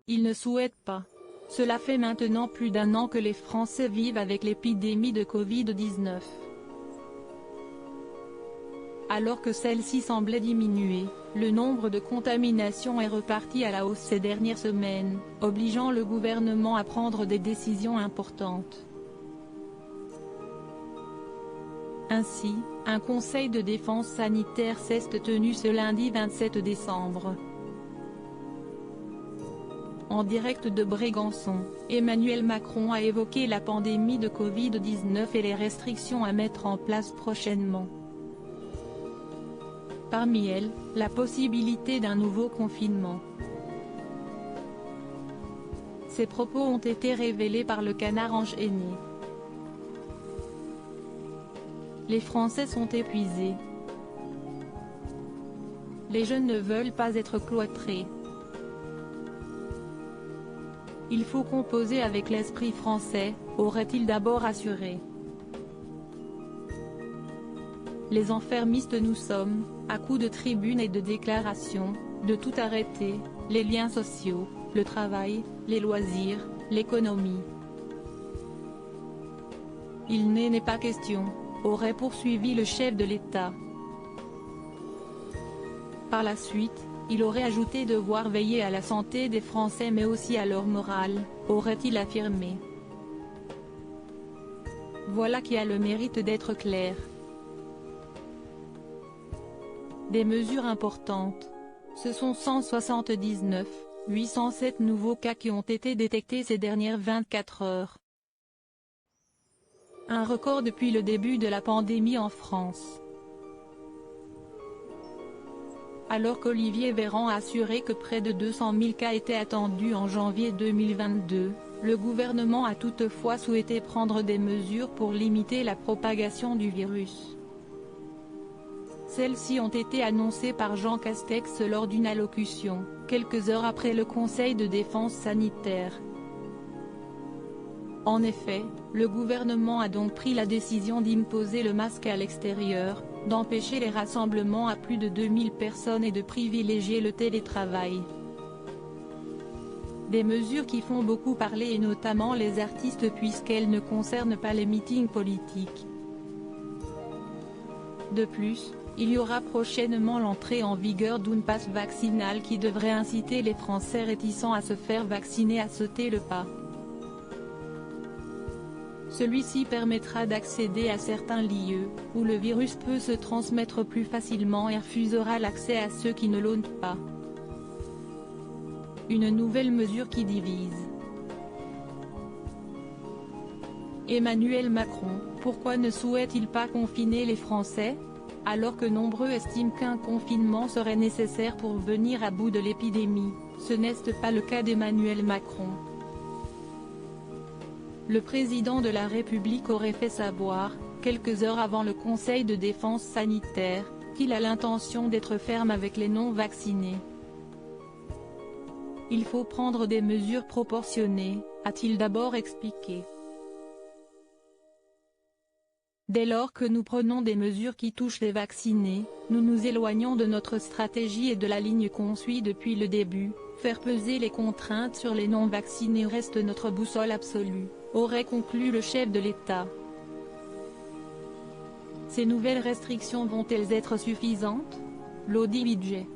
il ne souhaite pas. Cela fait maintenant plus d'un an que les Français vivent avec l'épidémie de Covid-19. Alors que celle-ci semblait diminuer, le nombre de contaminations est reparti à la hausse ces dernières semaines, obligeant le gouvernement à prendre des décisions importantes. Ainsi, un conseil de défense sanitaire s'est tenu ce lundi 27 décembre. En direct de Brégançon, Emmanuel Macron a évoqué la pandémie de Covid-19 et les restrictions à mettre en place prochainement. Parmi elles, la possibilité d'un nouveau confinement. Ces propos ont été révélés par le Canard enchaîné. Les Français sont épuisés. Les jeunes ne veulent pas être cloîtrés. Il faut composer avec l'esprit français, aurait-il d'abord assuré. Les enfermistes nous sommes, à coups de tribunes et de déclarations, de tout arrêter, les liens sociaux, le travail, les loisirs, l'économie. Il n'est pas question, aurait poursuivi le chef de l'État. Par la suite, il aurait ajouté devoir veiller à la santé des Français mais aussi à leur morale, aurait-il affirmé. Voilà qui a le mérite d'être clair. Des mesures importantes. Ce sont 179 807 nouveaux cas qui ont été détectés ces dernières 24 heures. Un record depuis le début de la pandémie en France. Alors qu'Olivier Véran a assuré que près de 200 000 cas étaient attendus en janvier 2022, le gouvernement a toutefois souhaité prendre des mesures pour limiter la propagation du virus. Celles-ci ont été annoncées par Jean Castex lors d'une allocution, quelques heures après le Conseil de défense sanitaire. En effet, le gouvernement a donc pris la décision d'imposer le masque à l'extérieur, d'empêcher les rassemblements à plus de 2000 personnes et de privilégier le télétravail. Des mesures qui font beaucoup parler et notamment les artistes puisqu'elles ne concernent pas les meetings politiques. De plus, il y aura prochainement l'entrée en vigueur d'un pass vaccinal qui devrait inciter les Français réticents à se faire vacciner à sauter le pas. Celui-ci permettra d'accéder à certains lieux, où le virus peut se transmettre plus facilement et refusera l'accès à ceux qui ne l'ont pas. Une nouvelle mesure qui divise. Emmanuel Macron, pourquoi ne souhaite-t-il pas confiner les Français ? Alors que nombreux estiment qu'un confinement serait nécessaire pour venir à bout de l'épidémie, ce n'est pas le cas d'Emmanuel Macron. Le président de la République aurait fait savoir, quelques heures avant le Conseil de défense sanitaire, qu'il a l'intention d'être ferme avec les non-vaccinés. Il faut prendre des mesures proportionnées, a-t-il d'abord expliqué. Dès lors que nous prenons des mesures qui touchent les vaccinés, nous nous éloignons de notre stratégie et de la ligne qu'on suit depuis le début, faire peser les contraintes sur les non-vaccinés reste notre boussole absolue, aurait conclu le chef de l'État. Ces nouvelles restrictions vont-elles être suffisantes ? L'audit budget.